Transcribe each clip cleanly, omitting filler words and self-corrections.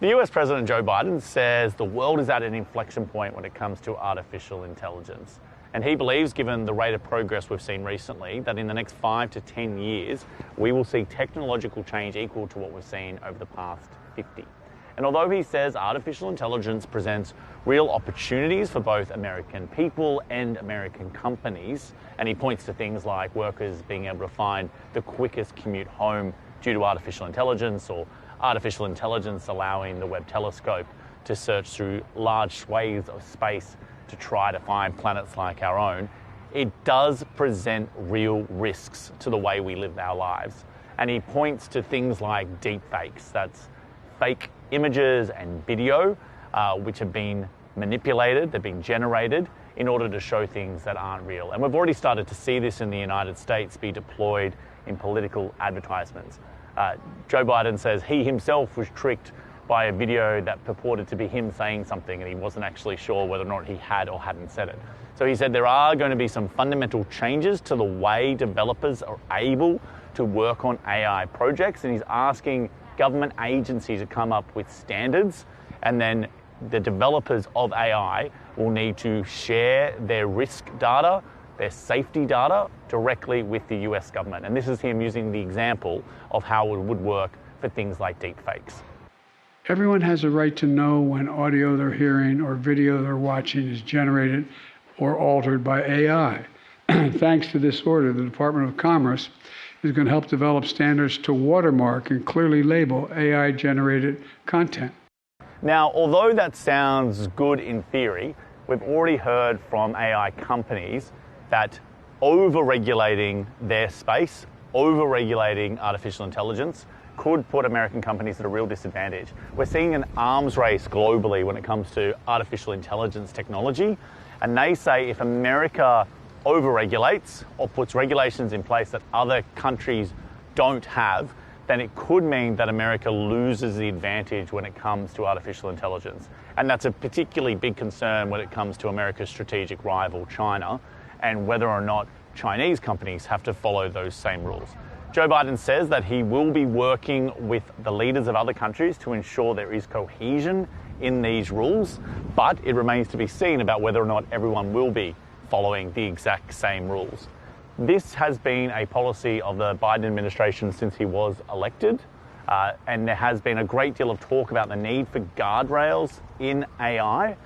The US President Joe Biden says the world is at an inflection point when it comes to artificial intelligence. And he believes, given the rate of progress we've seen recently, that in the next 5 to 10 years, we will see technological change equal to what we've seen over the past 50. And although he says artificial intelligence presents real opportunities for both American people and American companies, and he points to things like workers being able to find the quickest commute home due to artificial intelligence, or artificial intelligence allowing the Webb telescope to search through large swathes of space to try to find planets like our own, it does present real risks to the way we live our lives. And he points to things like deepfakes, that's fake images and video which have been manipulated, they've been generated in order to show things that aren't real. And we've already started to see this in the United States be deployed in political advertisements. Joe Biden says he himself was tricked by a video that purported to be him saying something, and he wasn't actually sure whether or not he had or hadn't said it. So he said there are going to be some fundamental changes to the way developers are able to work on AI projects, and he's asking government agencies to come up with standards, and then the developers of AI will need to share their risk data, their safety data, directly with the US government. And this is him using the example of how it would work for things like deepfakes. Everyone has a right to know when audio they're hearing or video they're watching is generated or altered by AI. Thanks to this order, the Department of Commerce is going to help develop standards to watermark and clearly label AI-generated content. Now, although that sounds good in theory, we've already heard from AI companies that over-regulating their space, over-regulating artificial intelligence, could put American companies at a real disadvantage. We're seeing an arms race globally when it comes to artificial intelligence technology, and they say if America over-regulates or puts regulations in place that other countries don't have, then it could mean that America loses the advantage when it comes to artificial intelligence. And that's a particularly big concern when it comes to America's strategic rival, China, and whether or not Chinese companies have to follow those same rules. Joe Biden says that he will be working with the leaders of other countries to ensure there is cohesion in these rules, but it remains to be seen about whether or not everyone will be following the exact same rules. This has been a policy of the Biden administration since he was elected, and there has been a great deal of talk about the need for guardrails in AI,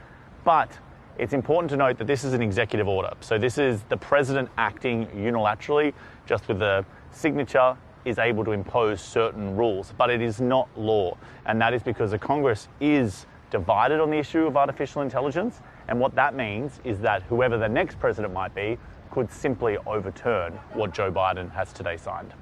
but it's important to note that this is an executive order. So this is the president acting unilaterally, just with the signature, is able to impose certain rules, but it is not law. And that is because the Congress is divided on the issue of artificial intelligence. And what that means is that whoever the next president might be could simply overturn what Joe Biden has today signed.